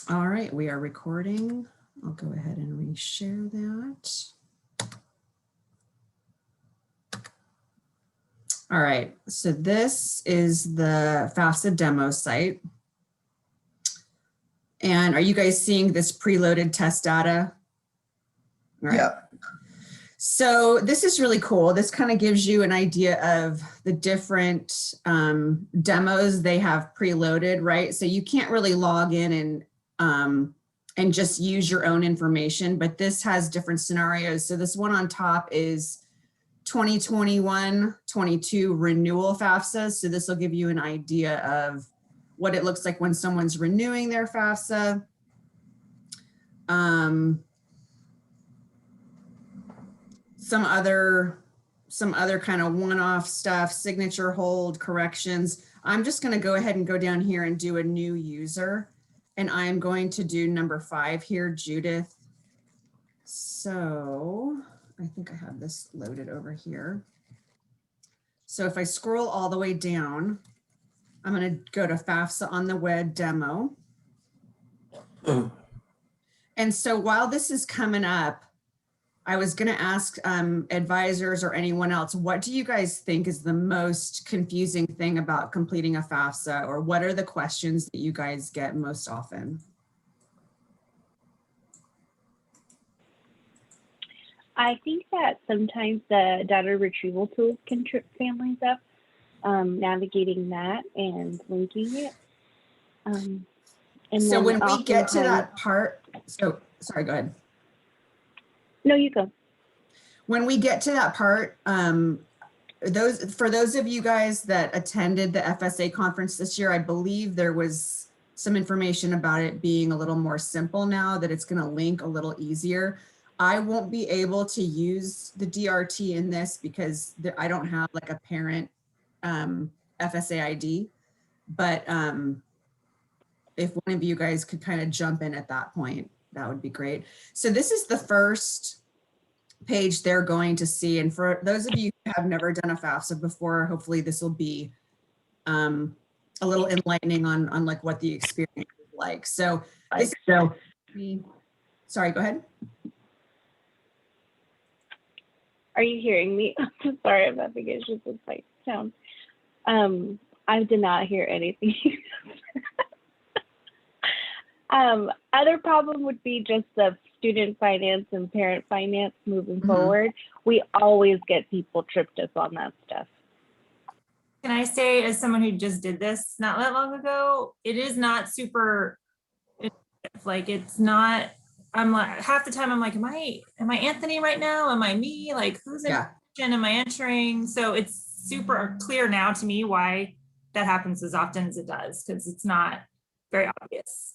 All right, we are recording. I'll go ahead and reshare that. All right, so this is the FAFSA demo site. And are you guys seeing this preloaded test data? All right. Yeah. So this is really cool. This kind of gives you an idea of the different demos they have preloaded, right? So you can't really log in and just use your own information, but this has different scenarios. So this one on top is 2021-22 renewal FAFSA. So this will give you an idea of what it looks like when someone's renewing their FAFSA. Some other kind of one-off stuff, signature hold, corrections. I'm just going to go ahead and go down here and do a new user. And I'm going to do number 5 here, Judith. So I think I have this loaded over here. So if I scroll all the way down, I'm going to go to FAFSA on the web demo. And so while this is coming up, I was going to ask advisors or anyone else, what do you guys think is the most confusing thing about completing a FAFSA, or what are the questions that you guys get most often? I think that sometimes the data retrieval tools can trip families up, navigating that and linking it. And so when we get to that part, so sorry, go ahead. No, you go. When we get to that part, for those of you guys that attended the FSA conference this year, I believe there was some information about it being a little more simple now, that it's going to link a little easier. I won't be able to use the DRT in this because I don't have like a parent FSA ID, but if one of you guys could kind of jump in at that point, that would be great. So this is the first page they're going to see. And for those of you who have never done a FAFSA before, hopefully this will be a little enlightening on like what the experience is like. So, sorry, go ahead. Are you hearing me? I'm sorry, I'm having issues with my sound. I did not hear anything. Other problem would be just the student finance and parent finance moving forward. We always get people tripped up on that stuff. Can I say, as someone who just did this not that long ago, it is not super, like, it's not, I'm like, half the time I'm like, am I Anthony right now? Am I me? Like, who's in am I entering? So it's super clear now to me why that happens as often as it does, because it's not very obvious.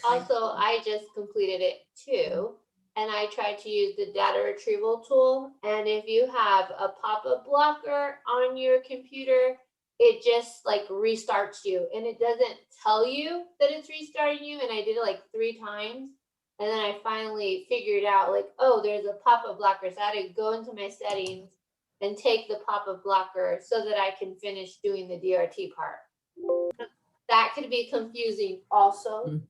Also, I just completed it too, and I tried to use the data retrieval tool. And if you have a pop-up blocker on your computer, it just like restarts you, and it doesn't tell you that it's restarting you. And I did it like 3 times. And then I finally figured out like, oh, there's a pop-up blocker. So I had to go into my settings and take the pop-up blocker so that I can finish doing the DRT part. That could be confusing also.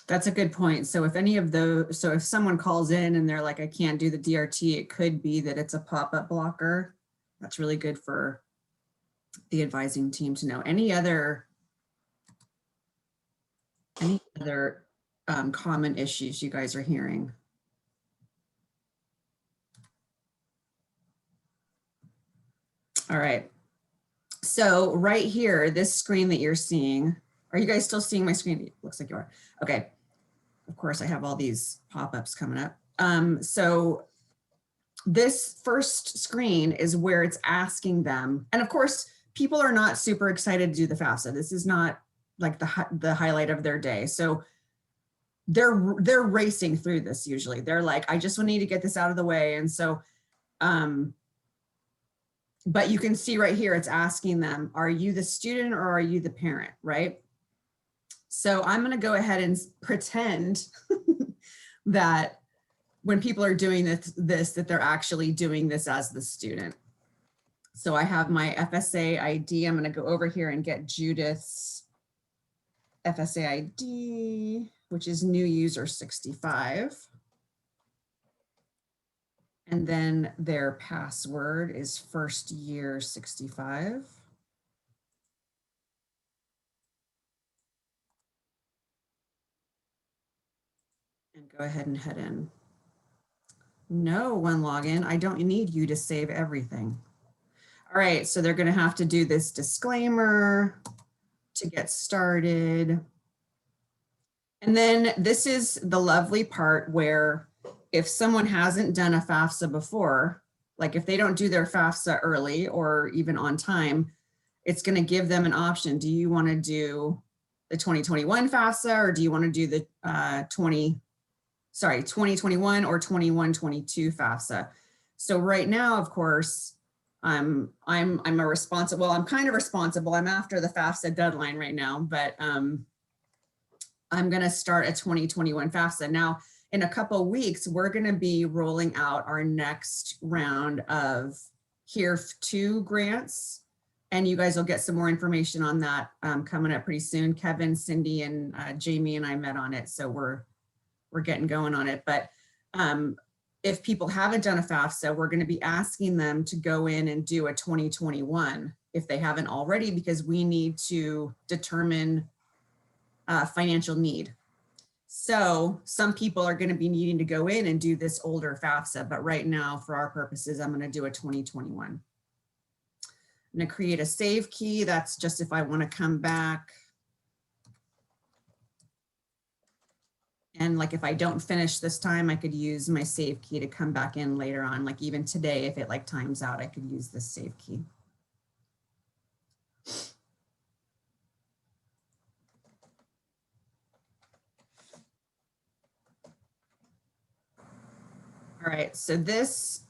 That's a good point. So if any of those, so if someone calls in and they're like, I can't do the DRT, it could be that it's a pop-up blocker. That's really good for the advising team to know. Any other common issues you guys are hearing? All right. So right here, this screen that you're seeing, are you guys still seeing my screen? It looks like you are. Okay. Of course, I have all these pop-ups coming up. So this first screen is where it's asking them. And of course, people are not super excited to do the FAFSA. This is not like the highlight of their day. So they're racing through this usually. They're like, I just need to get this out of the way. And so, but you can see right here, it's asking them, are you the student or are you the parent, right? So I'm going to go ahead and pretend that when people are doing this, that they're actually doing this as the student. So I have my FSA ID. I'm going to go over here and get Judith's FSA ID, which is new user 65. And then their password is first year 65. And go ahead and head in. No one login. I don't need you to save everything. All right, so they're going to have to do this disclaimer to get started. And then this is the lovely part where if someone hasn't done a FAFSA before, like if they don't do their FAFSA early or even on time, it's going to give them an option. Do you want to do the 2021 FAFSA or do you want to do the 2021 or 21-22 FAFSA? So right now, of course, I'm kind of responsible. I'm after the FAFSA deadline right now, but I'm going to start a 2021 FAFSA. Now, in a couple weeks, we're going to be rolling out our next round of Here 2 grants. And you guys will get some more information on that coming up pretty soon. Kevin, Cindy, and Jamie and I met on it. So we're getting going on it. But if people haven't done a FAFSA, we're going to be asking them to go in and do a 2021 if they haven't already, because we need to determine financial need. So some people are going to be needing to go in and do this older FAFSA, but right now for our purposes, I'm going to do a 2021. I'm going to create a save key. That's just if I want to come back. And like if I don't finish this time, I could use my save key to come back in later on. Like even today, if it like times out, I could use this save key. All right, so this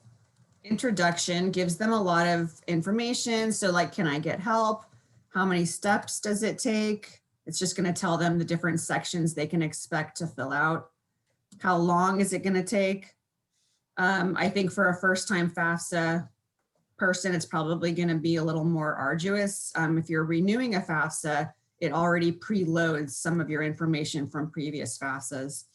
introduction gives them a lot of information. So like, can I get help? How many steps does it take? It's just going to tell them the different sections they can expect to fill out. How long is it going to take? I think for a first-time FAFSA person, it's probably going to be a little more arduous. If you're renewing a FAFSA, it already preloads some of your information from previous FAFSAs.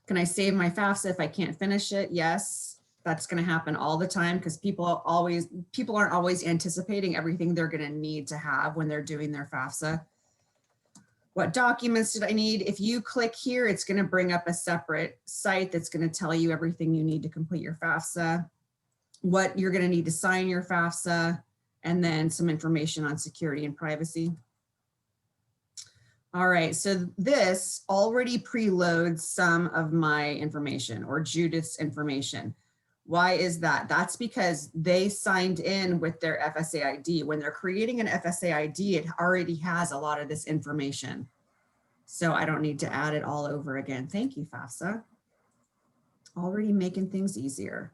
Can I save my FAFSA if I can't finish it? Yes, that's going to happen all the time because people aren't always anticipating everything they're going to need to have when they're doing their FAFSA. What documents did I need? If you click here, it's going to bring up a separate site that's going to tell you everything you need to complete your FAFSA, what you're going to need to sign your FAFSA, and then some information on security and privacy. All right, so this already preloads some of my information or Judith's information. Why is that? That's because they signed in with their FSA ID. When they're creating an FSA ID, it already has a lot of this information. So I don't need to add it all over again. Thank you, FAFSA. Already making things easier.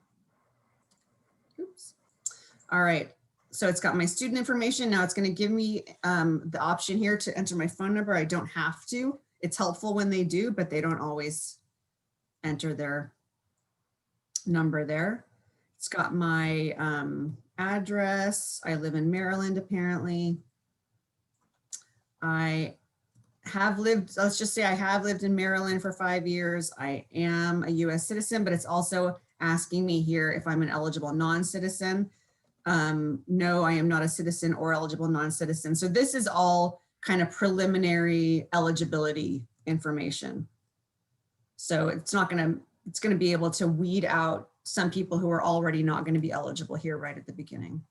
Oops. All right, so it's got my student information. Now it's going to give me the option here to enter my phone number. I don't have to. It's helpful when they do, but they don't always enter their number there. It's got my address. I live in Maryland, apparently. I have lived, let's just say I have lived in Maryland for 5 years. I am a US citizen, but it's also asking me here if I'm an eligible non-citizen. No, I am not a citizen or eligible non-citizen. So this is all kind of preliminary eligibility information. So it's going to be able to weed out some people who are already not going to be eligible here right at the beginning.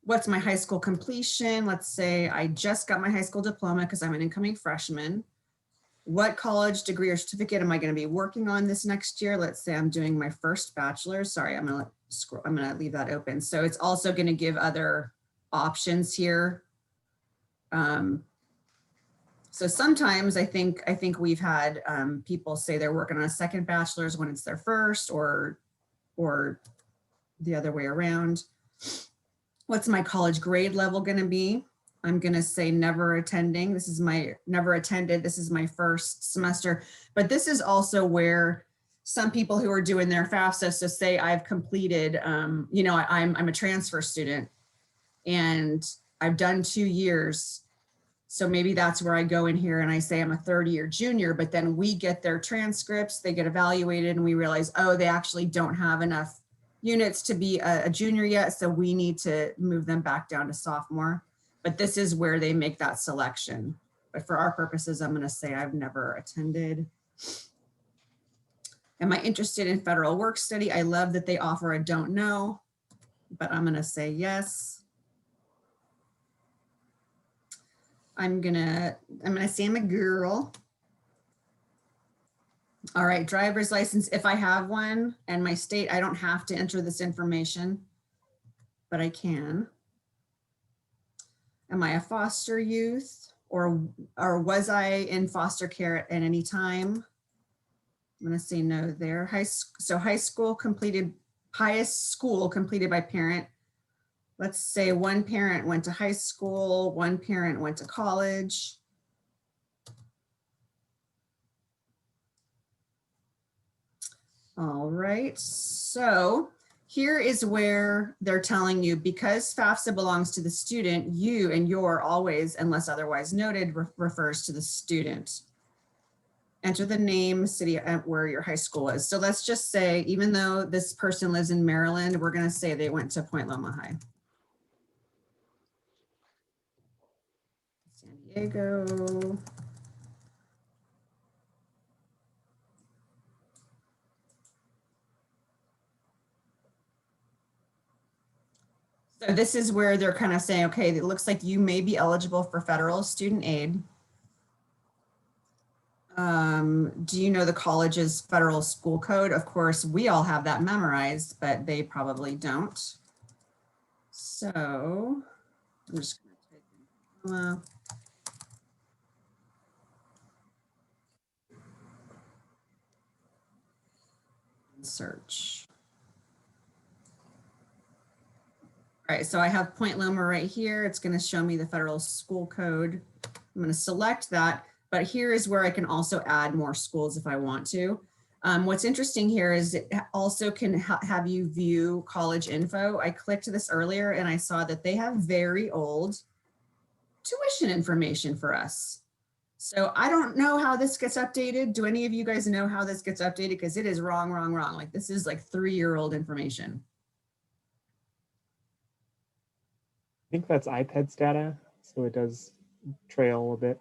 What's my high school completion? Let's say I just got my high school diploma because I'm an incoming freshman. What college degree or certificate am I going to be working on this next year? Let's say I'm doing my first bachelor's. Sorry, I'm going to leave that open. So it's also going to give other options here. So sometimes I think we've had people say they're working on a second bachelor's when it's their first, or the other way around. What's my college grade level going to be? I'm going to say never attending. This is my never attended. This is my first semester, but this is also where some people who are doing their FAFSA, so say I've completed, I'm a transfer student and I've done 2 years. So maybe that's where I go in here and I say I'm a third-year junior, but then we get their transcripts, they get evaluated, and we realize, oh, they actually don't have enough units to be a junior yet, so we need to move them back down to sophomore. But this is where they make that selection. But for our purposes, I'm going to say I've never attended. Am I interested in federal work study? I love that they offer a don't know, but I'm going to say yes. I'm gonna say I'm a girl. All right, driver's license. If I have one and my state, I don't have to enter this information, but I can. Am I a foster youth or was I in foster care at any time? I'm gonna say no there. High school completed, highest school completed by parent. Let's say one parent went to high school, one parent went to college. All right, so here is where they're telling you, because FAFSA belongs to the student, you and your always, unless otherwise noted, refers to the student. Enter the name, city, where your high school is. So let's just say, even though this person lives in Maryland, we're gonna say they went to Point Loma High. San Diego. So this is where they're kind of saying, okay, it looks like you may be eligible for federal student aid. Do you know the college's federal school code? Of course, we all have that memorized, but they probably don't. So I'm just going to type in search. All right, so I have Point Loma right here. It's going to show me the federal school code. I'm going to select that, but here is where I can also add more schools if I want to. What's interesting here is it also can have you view college info. I clicked this earlier and I saw that they have very old tuition information for us. So I don't know how this gets updated. Do any of you guys know how this gets updated? Because it is wrong. Like this is like 3-year-old information. I think that's iPad's data, so it does trail a bit.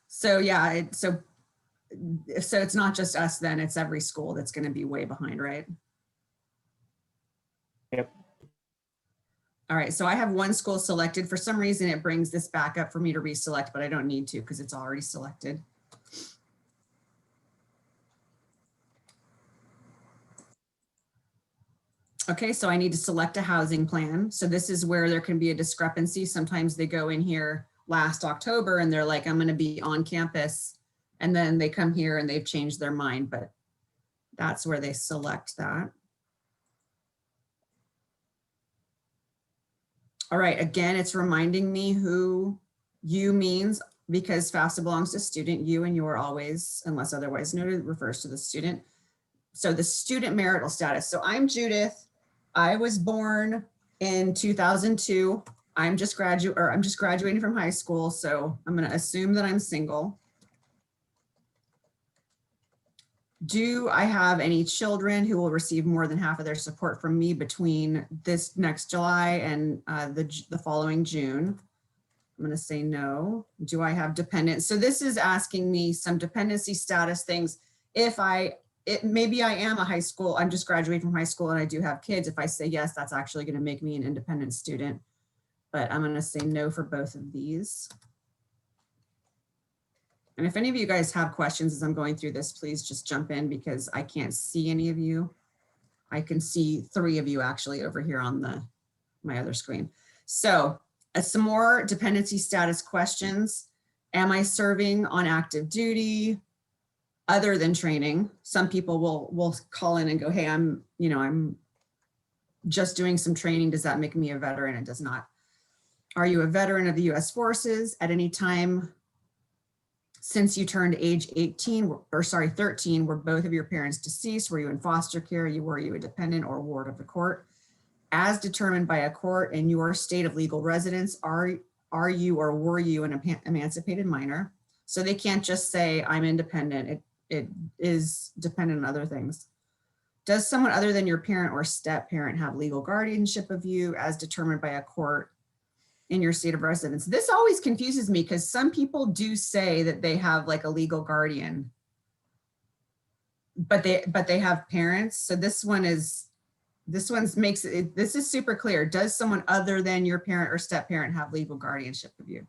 So yeah, so it's not just us then, it's every school that's going to be way behind, right? Yep. All right, so I have one school selected. For some reason, it brings this back up for me to reselect, but I don't need to because it's already selected. Okay, so I need to select a housing plan. So this is where there can be a discrepancy. Sometimes they go in here last October and they're like, I'm going to be on campus. And then they come here and they've changed their mind, but that's where they select that. All right, again, it's reminding me who you means, because FAFSA belongs to student. You and your always, unless otherwise noted, refers to the student. So the student marital status. So I'm Judith. I was born in 2002. I'm just graduating from high school, so I'm going to assume that I'm single. Do I have any children who will receive more than half of their support from me between this next July and the following June? I'm going to say no. Do I have dependents? So this is asking me some dependency status things. If maybe I am a high school, I'm just graduating from high school and I do have kids. If I say yes, that's actually going to make me an independent student. But I'm going to say no for both of these. And if any of you guys have questions as I'm going through this, please just jump in because I can't see any of you. I can see 3 of you actually over here on my other screen. So some more dependency status questions. Am I serving on active duty? Other than training, some people will call in and go, hey, I'm just doing some training. Does that make me a veteran? It does not. Are you a veteran of the U.S. forces at any time since you turned age 13? Were both of your parents deceased? Were you in foster care? Were you a dependent or ward of the court? As determined by a court in your state of legal residence, are are you or were you an emancipated minor? So they can't just say I'm independent. It is dependent on other things. Does someone other than your parent or step parent have legal guardianship of you as determined by a court in your state of residence? This always confuses me because some people do say that they have like a legal guardian, but they have parents. So this one's makes it, this is super clear. Does someone other than your parent or step parent have legal guardianship of you?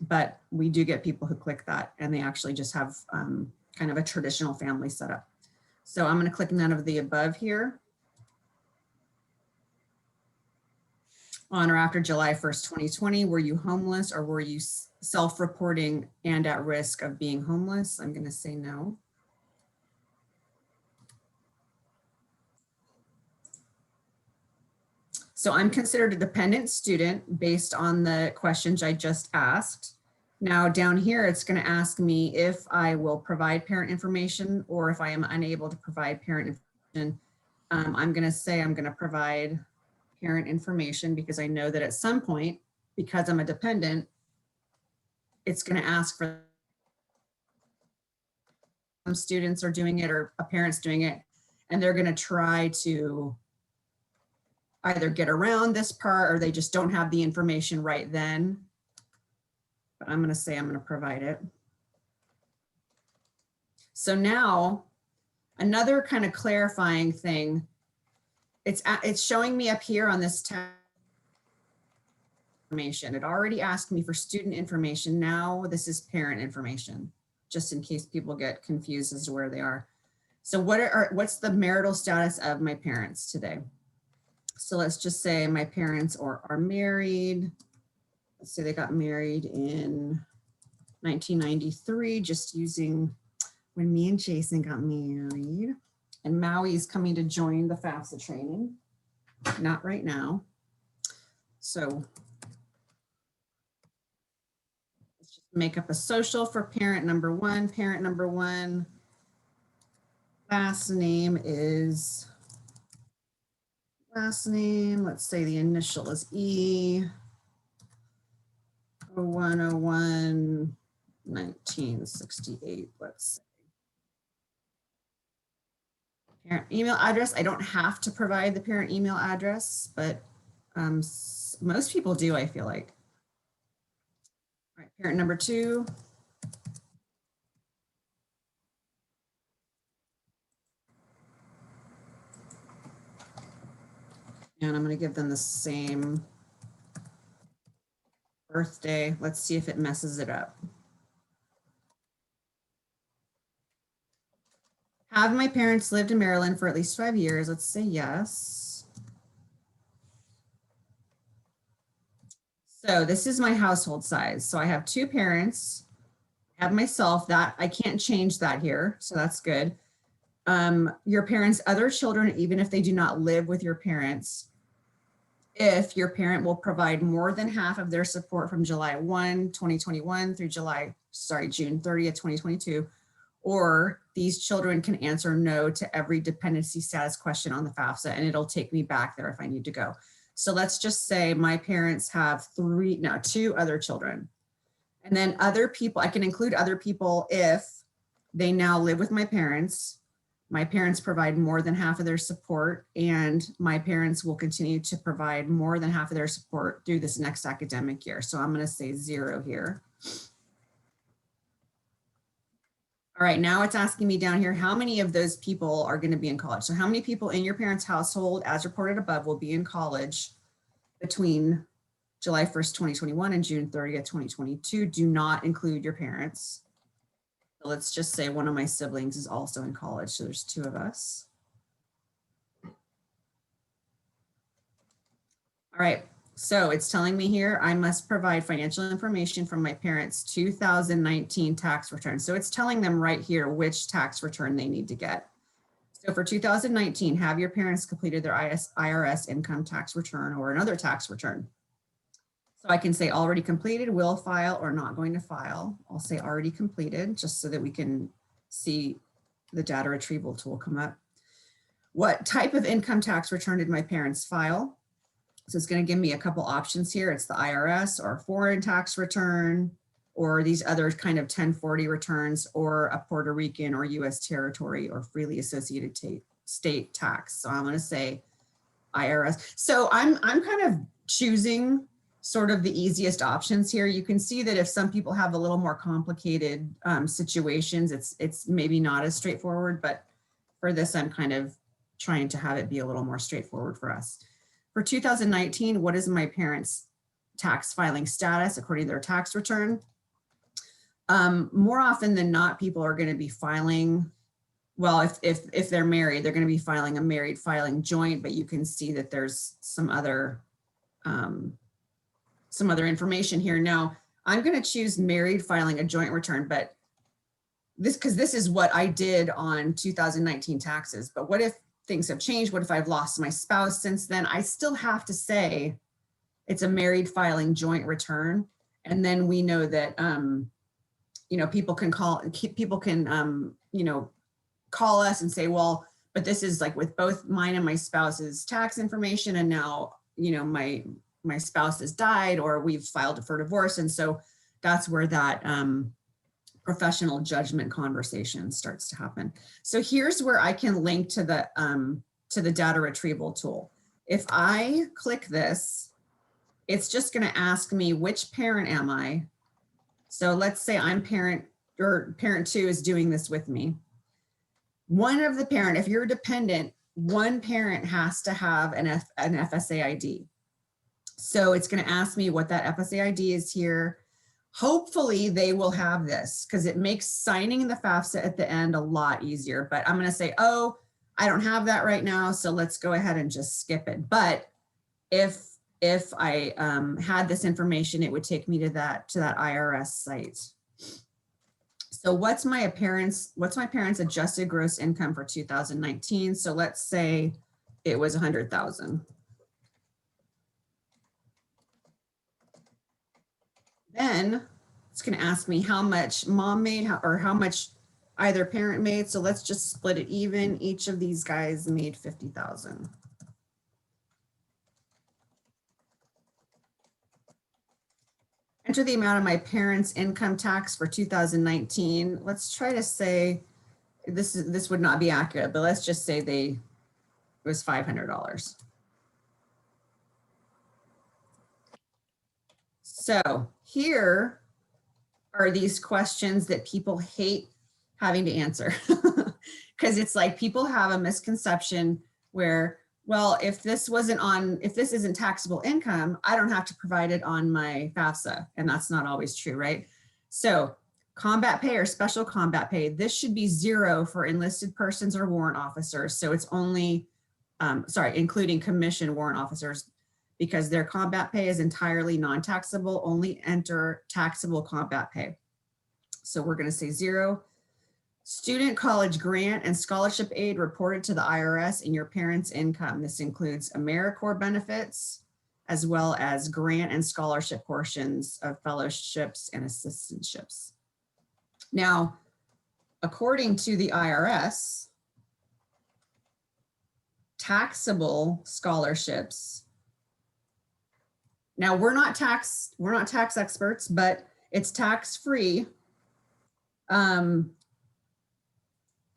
But we do get people who click that and they actually just have kind of a traditional family setup. So I'm going to click none of the above here. On or after July 1st, 2020, were you homeless or were you self-reporting and at risk of being homeless? I'm going to say no. So I'm considered a dependent student based on the questions I just asked. Now down here, it's going to ask me if I will provide parent information or if I am unable to provide parent information. I'm going to say I'm going to provide parent information because I know that at some point, because I'm a dependent, it's going to ask for some students are doing it or a parent's doing it, and they're going to try to either get around this part or they just don't have the information right then. But I'm going to say I'm going to provide it. So now another kind of clarifying thing, it's showing me up here on this tab information. It already asked me for student information. Now this is parent information, just in case people get confused as to where they are. So what's the marital status of my parents today? So let's just say my parents are married. Let's say they got married in 1993, just using when me and Jason got married. And Maui is coming to join the FAFSA training. Not right now. So let's just make up a social for parent number one. Parent number one, last name, let's say the initial is E. 0101 1968, let's say. Parent email address, I don't have to provide the parent email address, but most people do, I feel like. All right, parent number two. And I'm going to give them the same birthday. Let's see if it messes it up. Have my parents lived in Maryland for at least 5 years? Let's say yes. So this is my household size. So I have two parents, I have myself, that I can't change that here. So that's good. Your parents' other children, even if they do not live with your parents, if your parent will provide more than half of their support from July 1, 2021 through June 30th, 2022, or these children can answer no to every dependency status question on the FAFSA, and it'll take me back there if I need to go. So let's just say my parents have two other children. And then other people, I can include other people if they now live with my parents provide more than half of their support, and my parents will continue to provide more than half of their support through this next academic year. So I'm going to say 0 here. All right, now it's asking me down here, how many of those people are going to be in college? So how many people in your parents' household, as reported above, will be in college between July 1st, 2021 and June 30th, 2022? Do not include your parents. So let's just say one of my siblings is also in college. So there's 2 of us. All right, so it's telling me here, I must provide financial information from my parents' 2019 tax return. So it's telling them right here which tax return they need to get. So for 2019, have your parents completed their IRS income tax return or another tax return? So I can say already completed, will file, or not going to file. I'll say already completed, just so that we can see the data retrieval tool come up. What type of income tax return did my parents file? So it's going to give me a couple options here. It's the IRS or foreign tax return, or these other kind of 1040 returns, or a Puerto Rican or US territory or freely associated state tax. So I'm going to say IRS. So I'm kind of choosing sort of the easiest options here. You can see that if some people have a little more complicated situations, it's maybe not as straightforward, but for this, I'm kind of trying to have it be a little more straightforward for us. For 2019, what is my parents' tax filing status according to their tax return? More often than not, people are going to be filing, well, if they're married, they're going to be filing a married filing joint, but you can see that there's some other information here. Now, I'm going to choose married filing a joint return, but because this is what I did on 2019 taxes. But what if things have changed? What if I've lost my spouse since then? I still have to say it's a married filing joint return. And then we know that, you know, people can call us and say, well, but this is like with both mine and my spouse's tax information. And now, you know, my spouse has died, or we've filed for divorce. And so that's where that professional judgment conversation starts to happen. So here's where I can link to the data retrieval tool. If I click this, it's just going to ask me which parent am I. So let's say I'm parent, or parent 2 is doing this with me. One of the parent, if you're a dependent, one parent has to have an FSA ID. So it's going to ask me what that FSA ID is here. Hopefully they will have this, because it makes signing the FAFSA at the end a lot easier. But I'm going to say, oh, I don't have that right now, so let's go ahead and just skip it. But if I had this information, it would take me to that IRS site. So what's my parents' adjusted gross income for 2019? So let's say it was 100,000. Then it's going to ask me how much mom made, or how much either parent made. So let's just split it even. Each of these guys made 50,000. Enter the amount of my parents' income tax for 2019. Let's try to say this would not be accurate, but let's just say it was $500. So here are these questions that people hate having to answer, because it's like people have a misconception where, well, if this isn't taxable income, I don't have to provide it on my FAFSA. And that's not always true, right? So combat pay or special combat pay, this should be 0 for enlisted persons or warrant officers. So it's only, including commissioned warrant officers, because their combat pay is entirely non-taxable. Only enter taxable combat pay. So we're going to say 0. Student college grant and scholarship aid reported to the IRS in your parents' income. This includes AmeriCorps benefits, as well as grant and scholarship portions of fellowships and assistantships. Now, according to the IRS, taxable scholarships. Now, we're not tax experts, but it's tax-free. And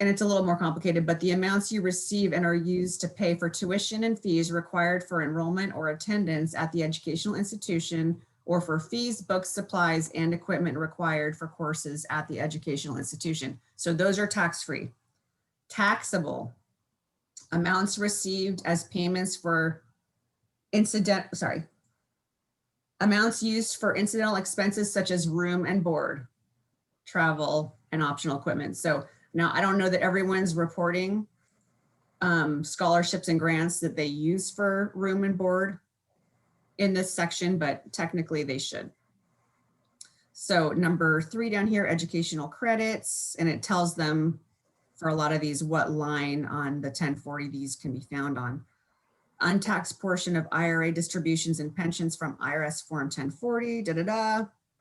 it's a little more complicated, but the amounts you receive and are used to pay for tuition and fees required for enrollment or attendance at the educational institution, or for fees, books, supplies, and equipment required for courses at the educational institution. So those are tax-free. Taxable amounts received as payments for amounts used for incidental expenses such as room and board, travel, and optional equipment. So now I don't know that everyone's reporting scholarships and grants that they use for room and board in this section, but technically they should. So number 3 down here, educational credits, and it tells them for a lot of these what line on the 1040 these can be found on. Untaxed portion of IRA distributions and pensions from IRS Form 1040,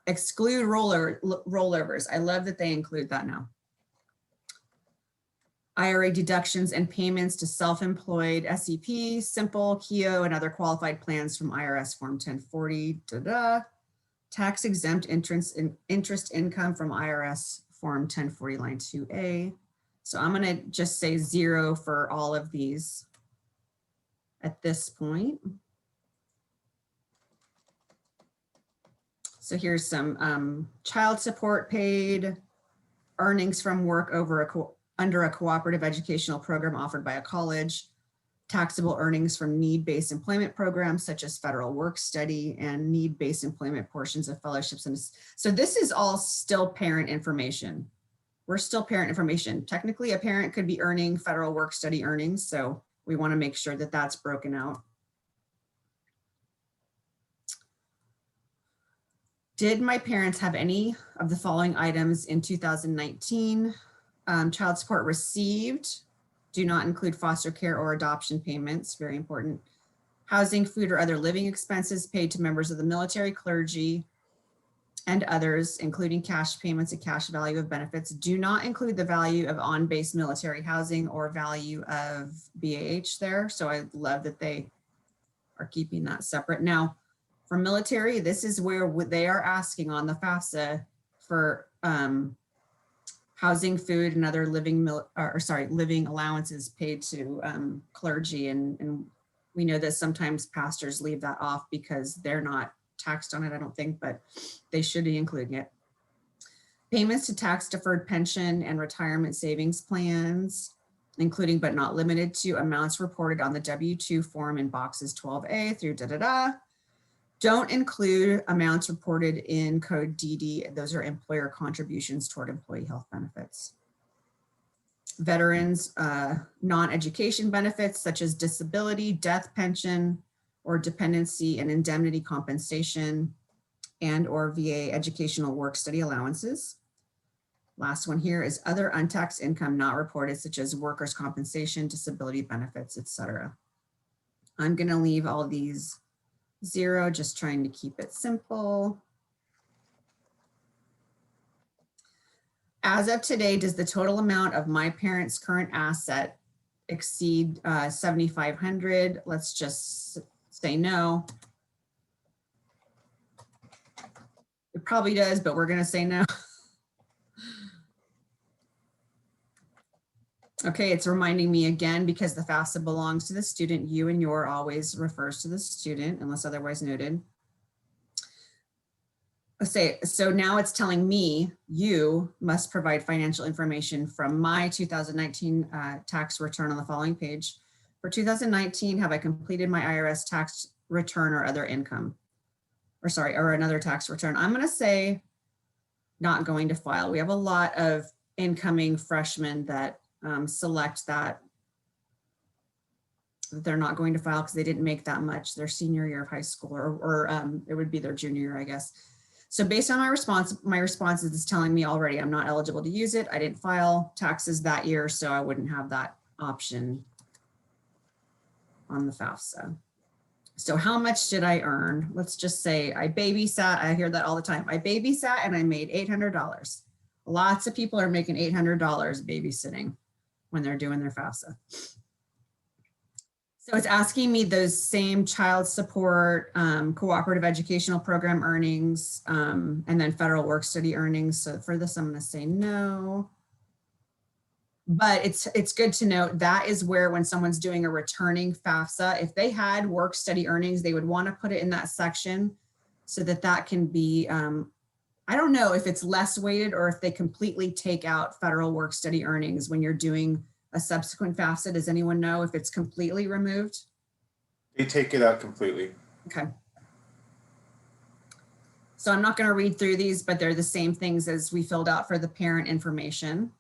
Exclude rollovers. I love that they include that now. IRA deductions and payments to self-employed SEP, Simple, KEO, and other qualified plans from IRS Form 1040, tax exempt interest income from IRS Form 1040, line 2A. So I'm gonna just say 0 for all of these at this point. So here's some child support paid, earnings from work under a cooperative educational program offered by a college, taxable earnings from need-based employment programs such as federal work study and need-based employment portions of fellowships. And so this is all still parent information. We're still parent information. Technically, a parent could be earning federal work study earnings. So we want to make sure that that's broken out. Did my parents have any of the following items in 2019? Child support received, do not include foster care or adoption payments, very important. Housing, food, or other living expenses paid to members of the military, clergy, and others, including cash payments and cash value of benefits, do not include the value of on-base military housing or value of BAH there. So I love that they are keeping that separate. Now, for military, this is where they are asking on the FAFSA for housing, food, and other living allowances paid to clergy. And we know that sometimes pastors leave that off because they're not taxed on it, I don't think, but they should be including it. Payments to tax deferred pension and retirement savings plans, including but not limited to amounts reported on the W-2 form in boxes 12A through don't include amounts reported in code DD. Those are employer contributions toward employee health benefits. Veterans, non-education benefits such as disability, death pension, or dependency and indemnity compensation, and or VA educational work study allowances. Last one here is other untaxed income not reported, such as workers' compensation, disability benefits, etc. I'm gonna leave all these 0, just trying to keep it simple. As of today, does the total amount of my parents' current asset exceed 7,500? Let's just say no. It probably does, but we're gonna say no. Okay, it's reminding me again, because the FAFSA belongs to the student, you and your always refers to the student unless otherwise noted. Let's say, so now it's telling me you must provide financial information from my 2019 tax return on the following page. For 2019, have I completed my IRS tax return or other income? Or another tax return. I'm gonna say not going to file. We have a lot of incoming freshmen that select that they're not going to file because they didn't make that much their senior year of high school, or it would be their junior year, I guess. So based on my responses is telling me already I'm not eligible to use it. I didn't file taxes that year, so I wouldn't have that option on the FAFSA. So how much did I earn? Let's just say I babysat. I hear that all the time. I babysat and I made $800. Lots of people are making $800 babysitting when they're doing their FAFSA. So it's asking me those same child support, cooperative educational program earnings, and then federal work study earnings. So for this, I'm going to say no. But it's good to note that is where, when someone's doing a returning FAFSA, if they had work study earnings, they would want to put it in that section so that that can be, I don't know if it's less weighted or if they completely take out federal work study earnings when you're doing a subsequent FAFSA. Does anyone know if it's completely removed? They take it out completely. Okay. So I'm not going to read through these, but they're the same things as we filled out for the parent information.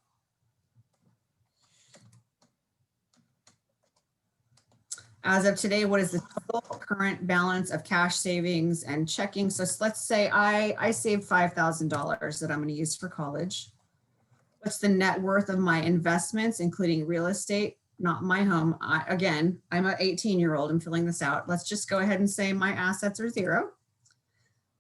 As of today, what is the total current balance of cash savings and checking? So let's say I saved $5,000 that I'm going to use for college. What's the net worth of my investments, including real estate, not my home? Again, I'm an 18-year-old. I'm filling this out. Let's just go ahead and say my assets are 0.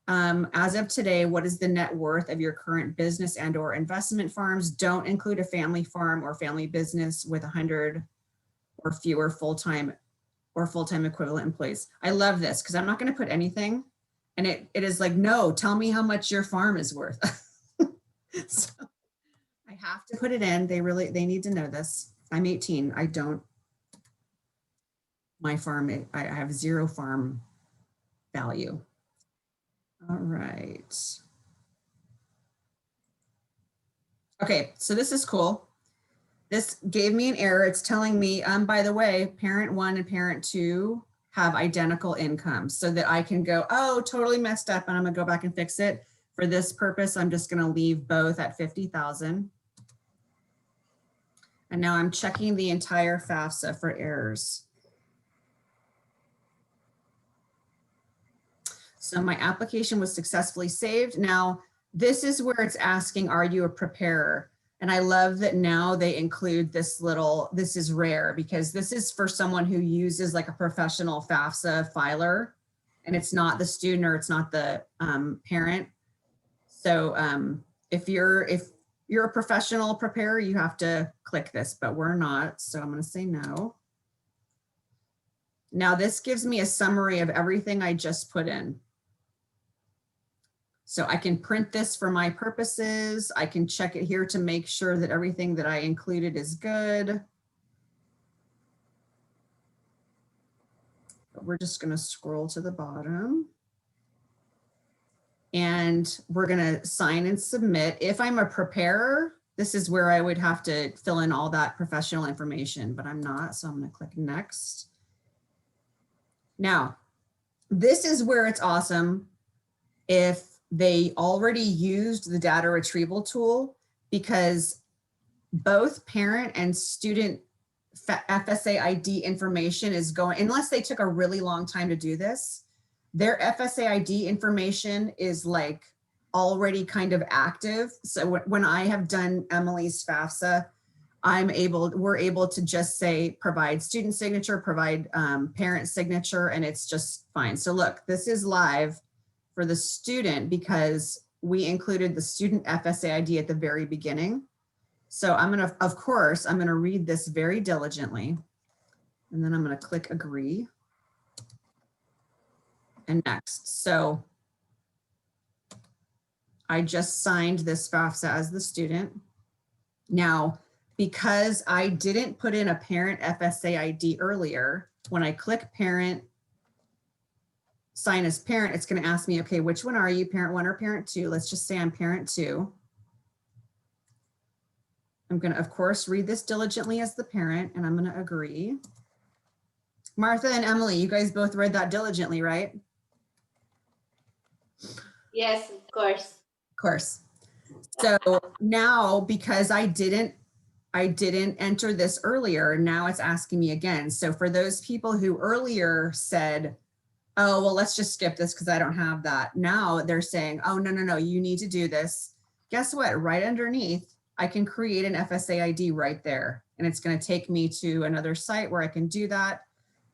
As of today, what is the net worth of your current business and or investment farms? Don't include a family farm or family business with 100 or fewer full-time equivalent employees. I love this because I'm not going to put anything. And it is like, no, tell me how much your farm is worth. So I have to put it in. They need to know this. I'm 18. My farm, I have 0 farm value. All right. Okay, so this is cool. This gave me an error. It's telling me, by the way, parent 1 and parent 2 have identical income, so that I can go, oh, totally messed up, and I'm gonna go back and fix it. For this purpose, I'm just gonna leave both at 50,000. And now I'm checking the entire FAFSA for errors. So my application was successfully saved. Now, this is where it's asking, are you a preparer? And I love that now they include this is rare because this is for someone who uses like a professional FAFSA filer, and it's not the student or it's not the parent. So if you're a professional preparer, you have to click this, but we're not. So I'm going to say no. Now this gives me a summary of everything I just put in. So I can print this for my purposes. I can check it here to make sure that everything that I included is good. But we're just going to scroll to the bottom. And we're going to sign and submit. If I'm a preparer, this is where I would have to fill in all that professional information, but I'm not. So I'm going to click next. Now, this is where it's awesome if they already used the data retrieval tool, because both parent and student FSA ID information is going, unless they took a really long time to do this, their FSA ID information is like already kind of active. So when I have done Emily's FAFSA, we're able to just say, provide student signature, provide parent signature, and it's just fine. So look, this is live for the student because we included the student FSA ID at the very beginning. So of course, I'm gonna read this very diligently, and then I'm gonna click agree and next. So I just signed this FAFSA as the student. Now, because I didn't put in a parent FSA ID earlier, when I click parent, sign as parent, it's going to ask me, okay, which one are you, parent 1 or parent 2? Let's just say I'm parent 2. I'm going to, of course, read this diligently as the parent, and I'm going to agree. Martha and Emily, you guys both read that diligently, right? Yes, of course. Of course. So now, because I didn't enter this earlier, now it's asking me again. So for those people who earlier said, oh, well, let's just skip this because I don't have that. Now they're saying, oh, no, you need to do this. Guess what? Right underneath, I can create an FSA ID right there. And it's going to take me to another site where I can do that.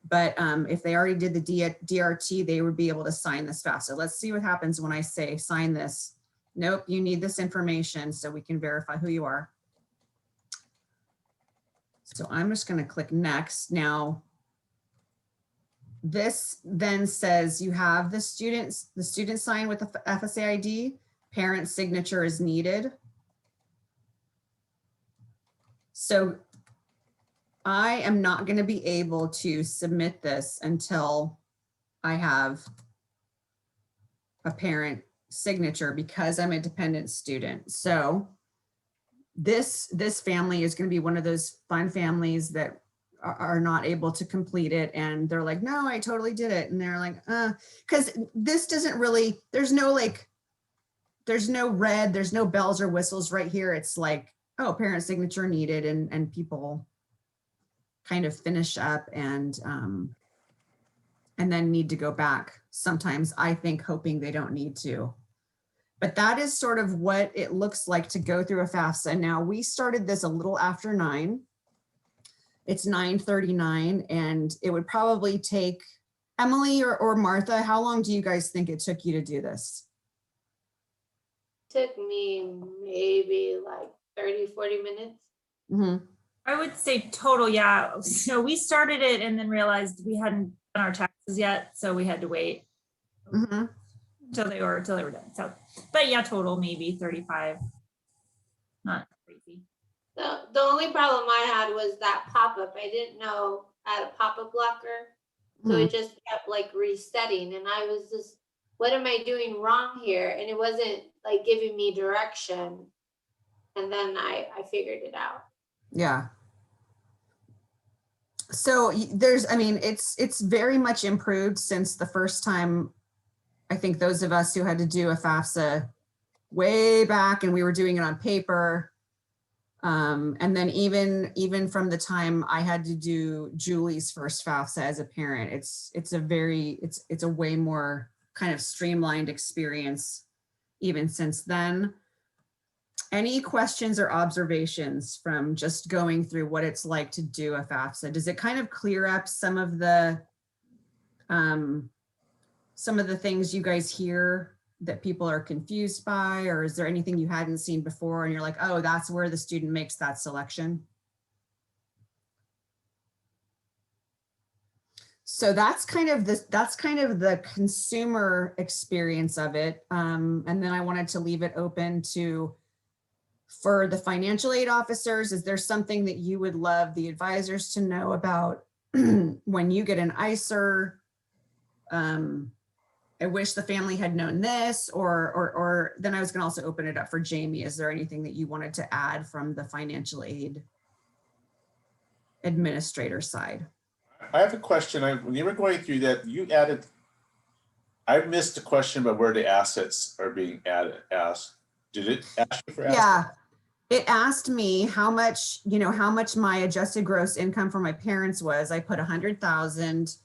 But if they already did the DRT, they would be able to sign this fast. So let's see what happens when I say sign this. Nope, you need this information so we can verify who you are. So I'm just going to click next. Now, this then says you have the student sign with the FSA ID, parent signature is needed. So I am not going to be able to submit this until I have a parent signature because I'm a dependent student. So this family is going to be one of those fun families that are not able to complete it, and they're like, no, I totally did it, and they're like, because this doesn't really, there's no red, there's no bells or whistles right here. It's like, oh, parent signature needed, and people kind of finish up and then need to go back. Sometimes I think hoping they don't need to. But that is sort of what it looks like to go through a FAFSA. Now, we started this a little after 9. It's 9:39, and it would probably take Emily or Martha, how long do you guys think it took you to do this? Took me maybe like 30, 40 minutes. Mhm. I would say total, yeah. So we started it and then realized we hadn't done our taxes yet, so we had to wait Mhm. till they were done. So, but yeah, total maybe 35. Not crazy. The only problem I had was that pop-up. I didn't know I had a pop-up blocker. So Mhm. it just kept like resetting and I was just, what am I doing wrong here? And it wasn't like giving me direction. And then I figured it out. Yeah. So there's, I mean, it's very much improved since the first time. I think those of us who had to do a FAFSA way back and we were doing it on paper. And then even from the time I had to do Julie's first FAFSA as a parent, it's a way more kind of streamlined experience even since then. Any questions or observations from just going through what it's like to do a FAFSA? Does it kind of clear up some of the things you guys hear that people are confused by, or is there anything you hadn't seen before and you're like, oh, that's where the student makes that selection? So that's kind of the consumer experience of it. And then I wanted to leave it open to, for the financial aid officers, is there something that you would love the advisors to know about when you get an ICER? I wish the family had known this, or then I was gonna also open it up for Jamie. Is there anything that you wanted to add from the financial aid administrator side? I have a question. When you were going through that, you added, I missed a question about where the assets are being asked. Did it ask you for assets? Yeah, it asked me how much my adjusted gross income for my parents was. I put 100,000.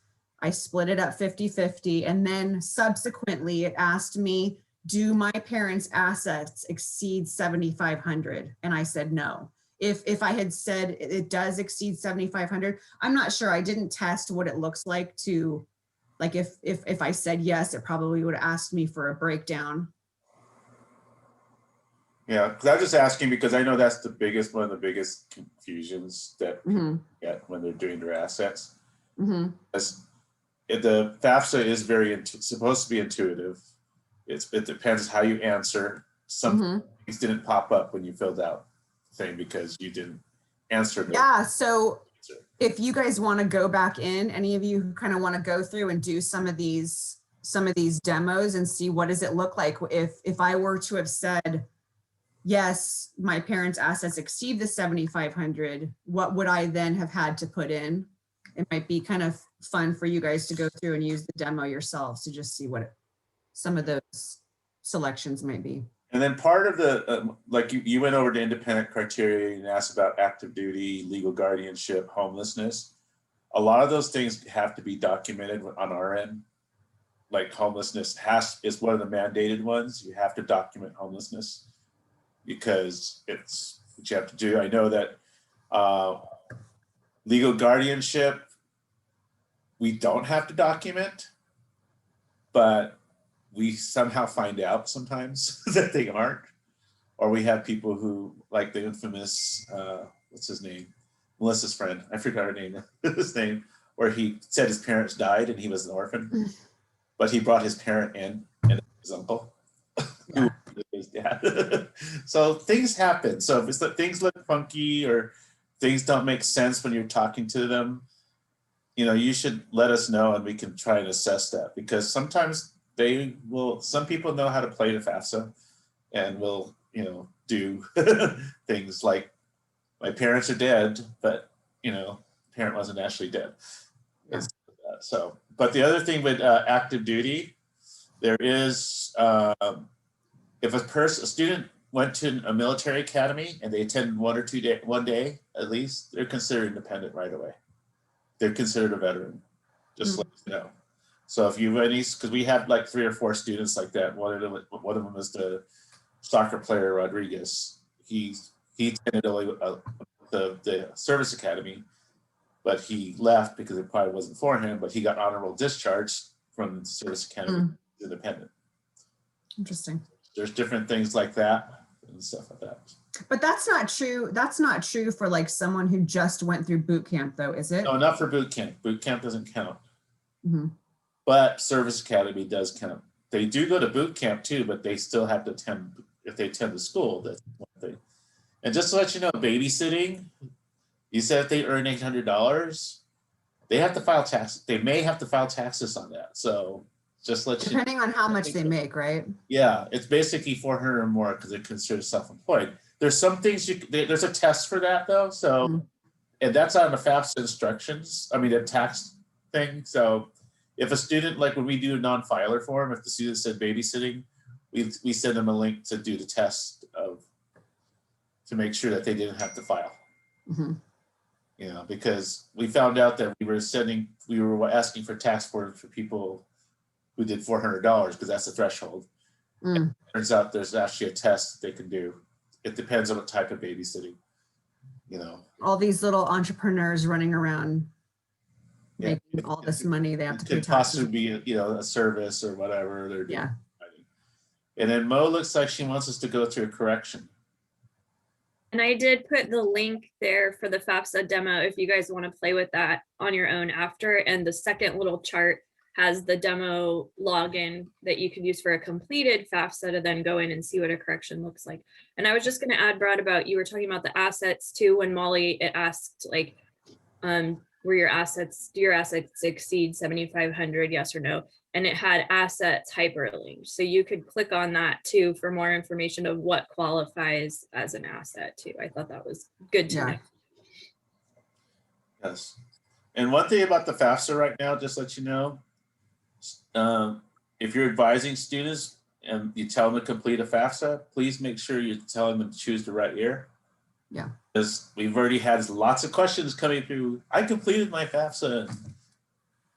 I split it up 50-50. And then subsequently it asked me, do my parents' assets exceed 7,500? And I said no. If I had said it does exceed 7,500, I'm not sure. I didn't test what it looks like to, like if I said yes, it probably would have asked me for a breakdown. Yeah, because I was just asking because I know that's one of the biggest confusions that people get when they're doing their assets. As the FAFSA is supposed to be intuitive. It depends how you answer. Some things didn't pop up when you filled out the thing because you didn't answer. Yeah, so if you guys want to go back in, any of you who kind of want to go through and do some of these demos and see what does it look like if I were to have said, yes, my parents' assets exceed the 7,500, what would I then have had to put in? It might be kind of fun for you guys to go through and use the demo yourselves to just see what some of those selections might be. And then part of the, like you went over to independent criteria and asked about active duty, legal guardianship, homelessness. A lot of those things have to be documented on our end. Like homelessness is one of the mandated ones. You have to document homelessness because it's what you have to do. I know that legal guardianship, we don't have to document, but we somehow find out sometimes that they aren't. Or we have people who, like the infamous, what's his name? Melissa's friend, I forgot her name, his name, where he said his parents died and he was an orphan, but he brought his parent in and his uncle, who was his dad. So things happen. So if it's that things look funky or things don't make sense when you're talking to them, you should let us know and we can try and assess that, because sometimes some people know how to play the FAFSA and will, do things like, my parents are dead, but, parent wasn't actually dead. Yeah. So, but the other thing with active duty, there is, if a student went to a military academy and they attended one day at least, they're considered independent right away. They're considered a veteran, just let you know. So if you because we have like 3 or 4 students like that. One of them is the soccer player Rodriguez. He attended only the service academy, but he left because it probably wasn't for him, but he got honorable discharge from the Service Academy Independent. Interesting. There's different things like that and stuff like that. But that's not true. That's not true for like someone who just went through boot camp though, is it? No, not for boot camp. Boot camp doesn't count. Mm-hmm. But Service Academy does count. They do go to boot camp too, but they still have to attend, if they attend the school, that's one thing. And just to let you know, babysitting, you said if they earn $800, they have to file taxes. They may have to file taxes on that. So just let you know. Depending on how much they make, right? Yeah, it's basically 400 or more because it's considered self-employed. There's some things there's a test for that though. So, and that's on the FAFSA instructions. I mean, a tax thing. So if a student, like when we do a non-filer form, if the student said babysitting, we send them a link to do the test to make sure that they didn't have to file. Mm-hmm. You know, because we found out that we were asking for tax forms for people who did $400 because that's the threshold. Turns out there's actually a test they can do. It depends on what type of babysitting, you know. All these little entrepreneurs running around making all this money, they have to pay Could taxes. possibly be, a service or whatever they're doing. Yeah. And then Mo looks like she wants us to go through a correction. And I did put the link there for the FAFSA demo if you guys want to play with that on your own after. And the second little chart has the demo login that you could use for a completed FAFSA to then go in and see what a correction looks like. And I was just going to add, Brad, about you were talking about the assets too. When Molly asked like, were your assets, do your assets exceed 7,500, yes or no? And it had assets hyperlinked. So you could click on that too for more information of what qualifies as an asset too. I thought that was good to know. Yes. And one thing about the FAFSA right now, just to let you know, if you're advising students and you tell them to complete a FAFSA, please make sure you're telling them to choose the right year. Yeah. Because we've already had lots of questions coming through. I completed my FAFSA.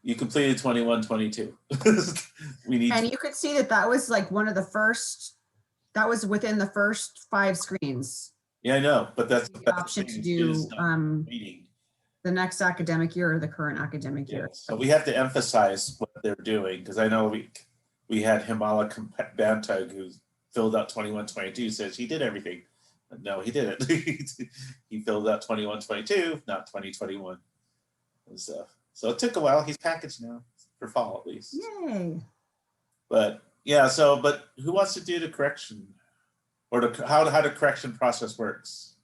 You completed 21, 22. And you could see that was like one of the first, that was within the first 5 screens. Yeah, I know, but that's the option to do the next academic year or the current academic year. So we have to emphasize what they're doing, because I know we had Himala Bantug who filled out 21, 22, says he did everything. No, he didn't. He filled out 21, 22, not 2021 and stuff. So it took a while. He's packaged now for fall at least. Yay. But yeah, but who wants to do the correction or how the correction process works?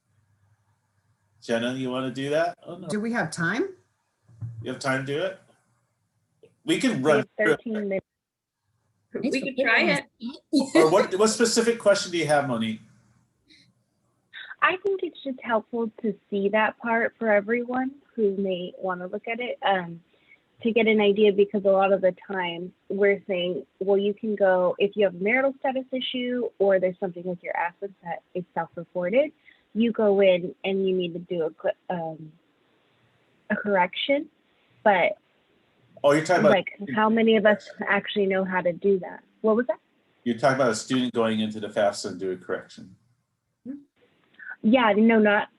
Jenna, you want to do that? Oh, no. Do we have time? You have time to do it? We can We run have through it. 13 minutes. We could try it. Or what specific question do you have, Monique? I think it's just helpful to see that part for everyone who may want to look at it, to get an idea, because a lot of the time we're saying, well, you can go, if you have a marital status issue or there's something with your assets that is self-reported, you go in and you need to do a correction. But Oh, you're talking about like, how many of us actually know how to do that? What was that? you're talking about a student going into the FAFSA and doing correction. Yeah, no, not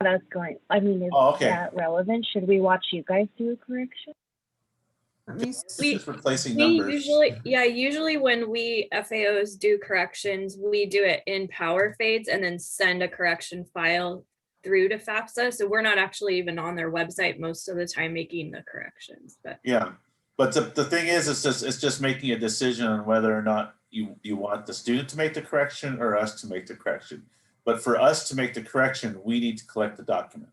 us going. I mean, is Oh, okay. that relevant? Should we watch you guys do a correction? Let me It's see. just replacing We numbers. usually when we FAOs do corrections, we do it in power fades and then send a correction file through to FAFSA. So we're not actually even on their website most of the time making the corrections. But Yeah, but the thing is, it's just making a decision on whether or not you want the student to make the correction or us to make the correction. But for us to make the correction, we need to collect the document.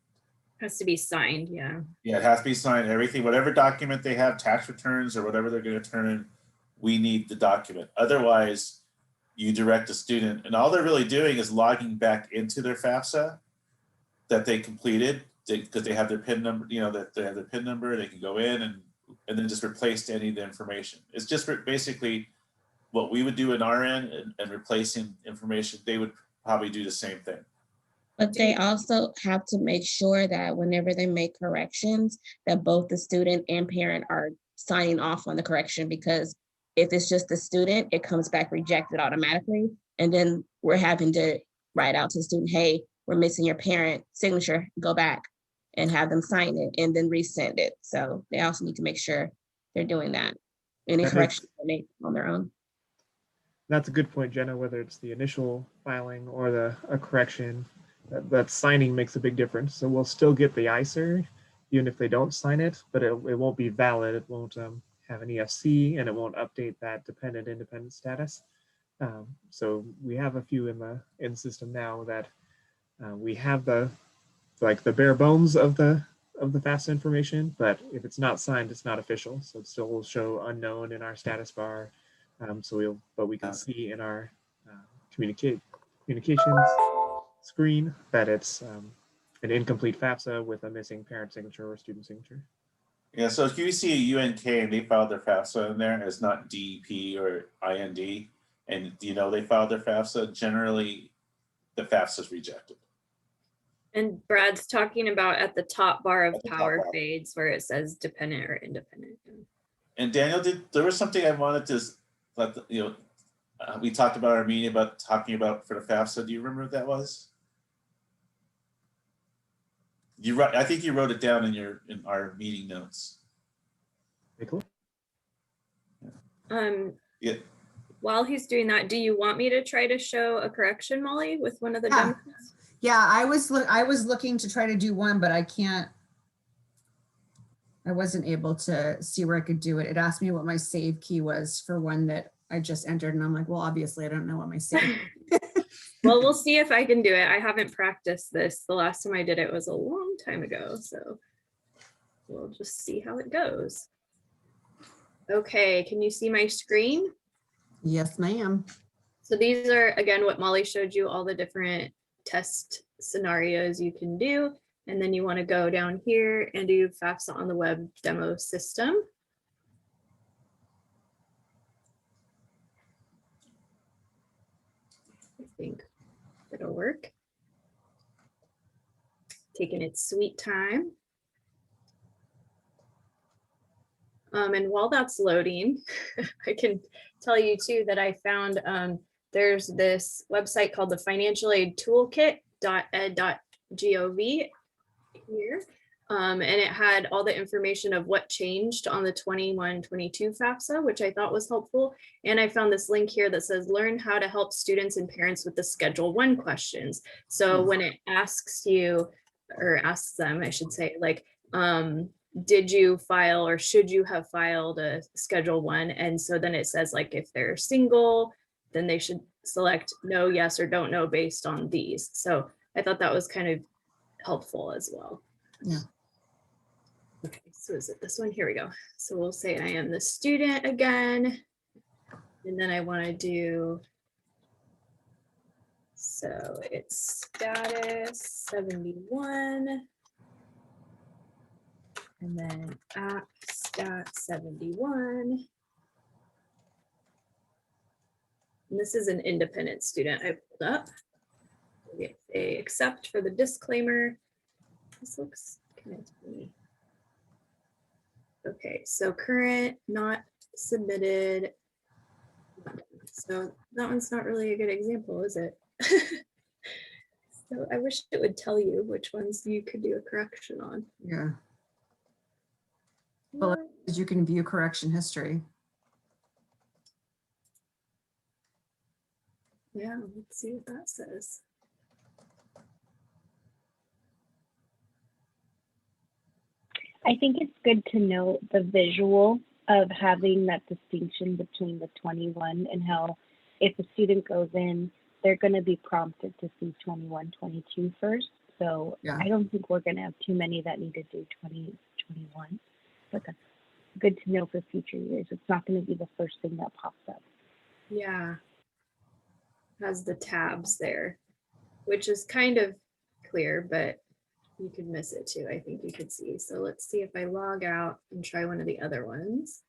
has to be signed, yeah. Yeah, it has to be signed, everything, whatever document they have, tax returns or whatever they're gonna turn in, we need the document. Otherwise, you direct the student, and all they're really doing is logging back into their FAFSA that they completed, because they have their PIN number, that they have their PIN number, they can go in and then just replace any of the information. It's just basically what we would do in our end and replacing information, they would probably do the same thing. But they also have to make sure that whenever they make corrections, that both the student and parent are signing off on the correction, because if it's just the student, it comes back rejected automatically. And then we're having to write out to the student, hey, we're missing your parent signature, go back and have them sign it and then resend it. So they also need to make sure they're doing that. Any That is- corrections they make on their own. That's a good point, Jenna, whether it's the initial filing or a correction, that signing makes a big difference. So we'll still get the ICER, even if they don't sign it, but it won't be valid. It won't have an EFC, and it won't update that dependent independent status. So we have a few in the system now that we have the bare bones of the FAFSA information, but if it's not signed, it's not official. So it still will show unknown in our status bar. But we can see in our communications screen that it's an incomplete FAFSA with a missing parent signature or student signature. Yeah, so if you see a UNK and they filed their FAFSA in there as not DEP or IND, and they filed their FAFSA, generally the FAFSA is rejected. And Brad's talking about at the top bar of At the top power bar. fades where it says dependent or independent. And Daniel, there was something I wanted to let we talked about our meeting about talking about for the FAFSA. Do you remember what that was? I think you wrote it down in our meeting notes. Very cool. Yeah. While he's doing that, do you want me to try to show a correction, Molly, with one of the Yeah. demos? Yeah, I was looking to try to do one, but I wasn't able to see where I could do it. It asked me what my save key was for one that I just entered, and I'm like, well, obviously I don't know what my save. Well, we'll see if I can do it. I haven't practiced this. The last time I did it was a long time ago, so we'll just see how it goes. Okay, can you see my screen? Yes, ma'am. So these are, again, what Molly showed you, all the different test scenarios you can do. And then you want to go down here and do FAFSA on the web demo system. I think it'll work. Taking its sweet time. And while that's loading, I can tell you too that I found there's this website called the Financial Aid Toolkit.ed.gov here. And it had all the information of what changed on the 21-22 FAFSA, which I thought was helpful. And I found this link here that says learn how to help students and parents with the Schedule I questions. So when it asks you, or asks them, I should say, like, did you file or should you have filed a Schedule I? And so then it says, like, if they're single, then they should select no, yes, or don't know based on these. So I thought that was kind of helpful as well. Yeah. Okay, so is it this one? Here we go. So we'll say I am the student again. And then I want to do, so it's status 71. And then app stat 71. And this is an independent student I pulled up. If they accept for the disclaimer. This looks kind of funny. Okay, so current, not submitted. So that one's not really a good example, is it? So I wish it would tell you which ones you could do a correction on. Yeah. Well, you can view correction history. Yeah, let's see what that says. I think it's good to note the visual of having that distinction between the 21 and how if a student goes in, they're going to be prompted to see 21, 22 first. So Yeah. I don't think we're going to have too many that need to do 20, 21, but that's good to know for future years. It's not going to be the first thing that pops up. Yeah. Has the tabs there, which is kind of clear, but you could miss it too. I think you could see. So let's see if I log out and try one of the other ones.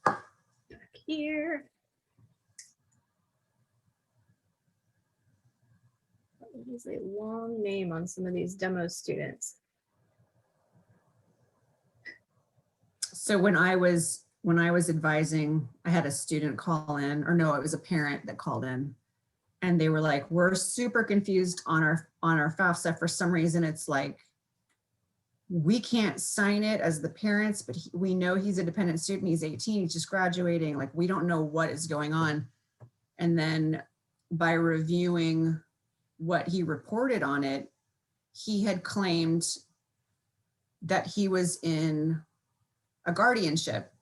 Back here. It is a long name on some of these demo students. So when I was when I was advising, I had a student call in, or no, it was a parent that called in. And they were like, we're super confused on our FAFSA. For some reason, it's like, we can't sign it as the parents, but we know he's a dependent student. He's 18, he's just graduating. Like, we don't know what is going on. And then by reviewing what he reported on it, he had claimed that he was in a guardianship.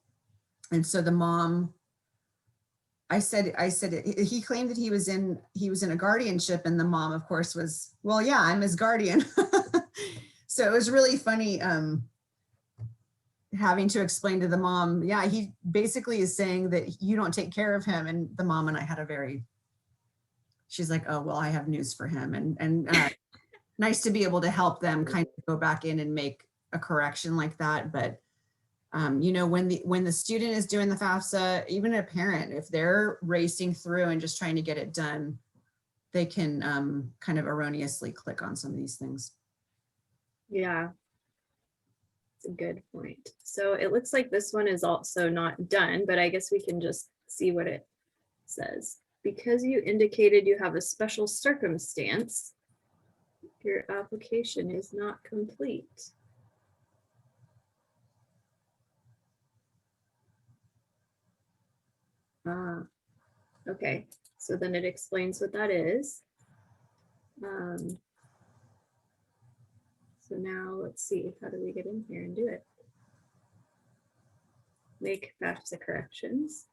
And so the mom, I said, he claimed that he was in a guardianship, and the mom, of course, was, well, yeah, I'm his guardian. So it was really funny having to explain to the mom, yeah, he basically is saying that you don't take care of him. And the mom and I had she's like, oh, well, I have news for him. And nice to be able to help them kind of go back in and make a correction like that. But you know, when the student is doing the FAFSA, even a parent, if they're racing through and just trying to get it done, they can kind of erroneously click on some of these things. Yeah. It's a good point. So it looks like this one is also not done, but I guess we can just see what it says. Because you indicated you have a special circumstance, your application is not complete. Ah, okay. So then it explains what that is. So now let's see, how do we get in here and do it? Make FAFSA corrections.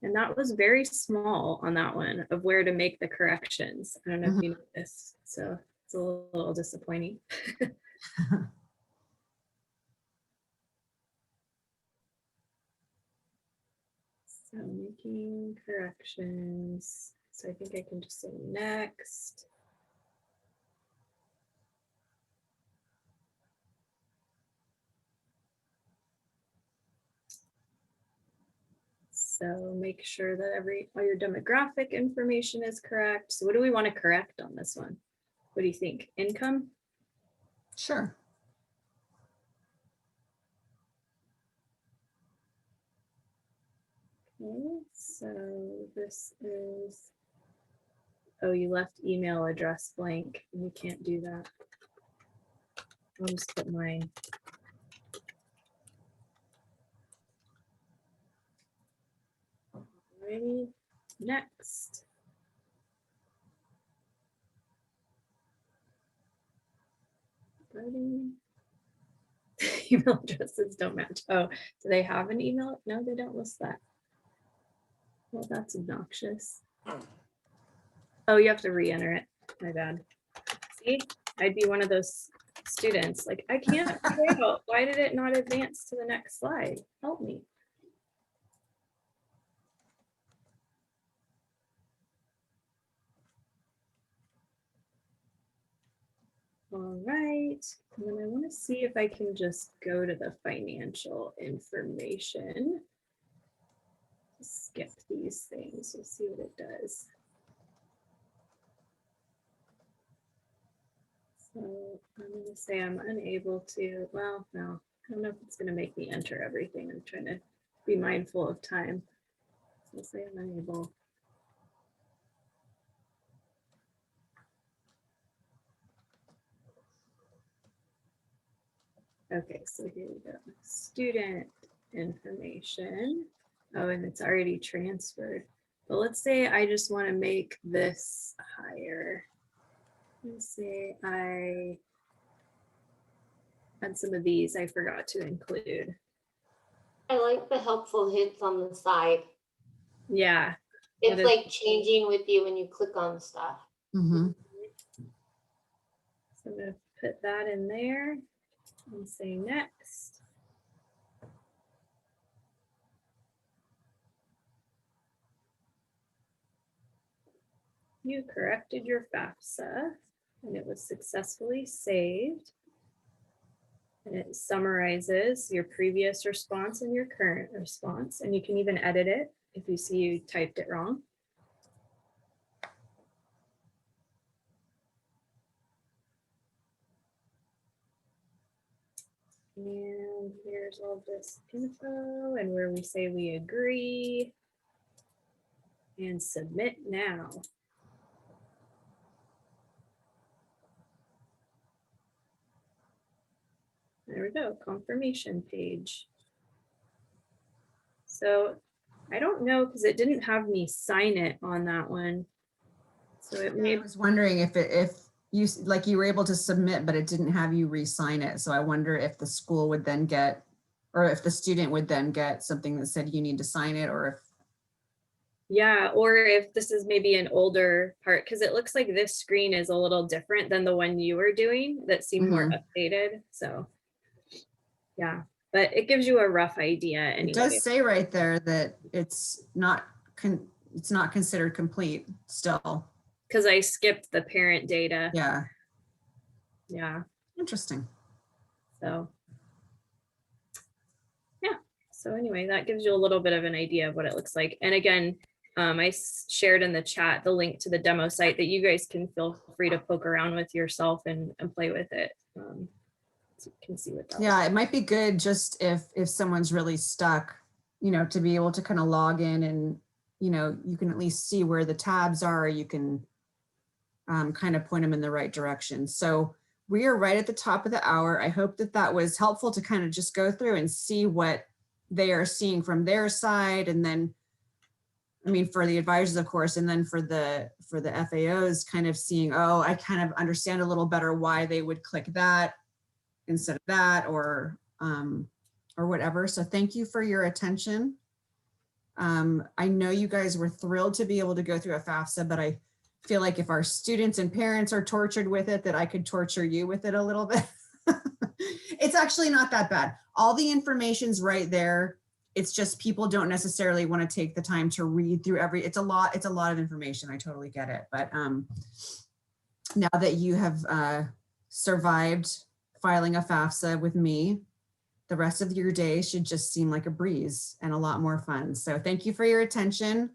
And that was very small on that one of where to make the corrections. I don't know if you know this, so it's a little disappointing. So making corrections. So I think I can just say next. So make sure that all your demographic information is correct. So what do we want to correct on this one? What do you think? Income? Sure. Okay, so this is, oh, you left email address blank. We can't do that. I'll just put mine. Alrighty, next. Email addresses don't match. Oh, do they have an email? No, they don't list that. Well, that's obnoxious. Oh, you have to re-enter it. My bad. See, I'd be one of those students. Like, I can't figure out why did it not advance to the next slide? Help me. All right, and then I want to see if I can just go to the financial information. Skip these things, we'll see what it does. So I'm going to say I'm unable to, well, no, I don't know if it's going to make me enter everything. I'm trying to be mindful of time. So I'll say I'm unable. Okay, so here we go. Student information. Oh, and it's already transferred. But let's say I just want to make this higher. Let's say I had some of these I forgot to include. I like the helpful hints on the side. Yeah. It's like changing with you when you click on stuff. Mm-hmm. So I'm going to put that in there and say next. You corrected your FAFSA and it was successfully saved. And it summarizes your previous response and your current response. And you can even edit it if you see you typed it wrong. And here's all this info and where we say we agree. And submit now. There we go, confirmation page. So I don't know, because it didn't have me sign it on that one. So it I may, was wondering if you, like you were able to submit, but it didn't have you re-sign it. So I wonder if the school would then get, or if the student would then get something that said you need to sign it, or if, yeah, or if this is maybe an older part, because it looks like this screen is a little different than the one you were doing that seemed more updated. So yeah, but it gives you a rough idea anyway. it does say right there that it's not considered complete still. Because I skipped the parent data. Yeah, Yeah. interesting. So yeah. So anyway, that gives you a little bit of an idea of what it looks like. And again, I shared in the chat the link to the demo site that you guys can feel free to poke around with yourself and play with it. So you can see what that Yeah, it might be good just if someone's really stuck, you know, to be able to kind of log in and, you know, you can at least see where the tabs are. You can kind of point them in the right direction. So we are right at the top of the hour. I hope that that was helpful to kind of just go through and see what they are seeing from their side. And then, I mean, for the advisors, of course, and then for the FAOs kind of seeing, oh, I kind of understand a little better why they would click that instead of that, or whatever. So thank you for your attention. I know you guys were thrilled to be able to go through a FAFSA, but I feel like if our students and parents are tortured with it, that I could torture you with it a little bit. It's actually not that bad. All the information's right there. It's just people don't necessarily want to take the time to read through it's a lot of information. I totally get it. But now that you have survived filing a FAFSA with me, the rest of your day should just seem like a breeze and a lot more fun. So thank you for your attention.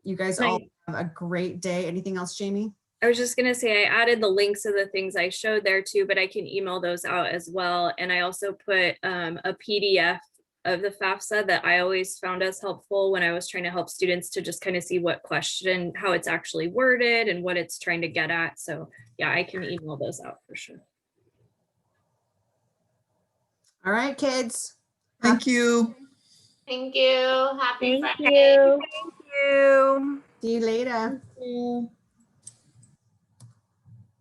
You guys all have a great day. Anything else, Jamie? I was just gonna say, I added the links of the things I showed there too, but I can email those out as well. And I also put a PDF of the FAFSA that I always found as helpful when I was trying to help students to just kind of see what question, how it's actually worded and what it's trying to get at. So yeah, I can email those out for sure. All right, kids. Thank you. Thank you. Happy Thank Friday. you. Thank you. See you later. Thank you.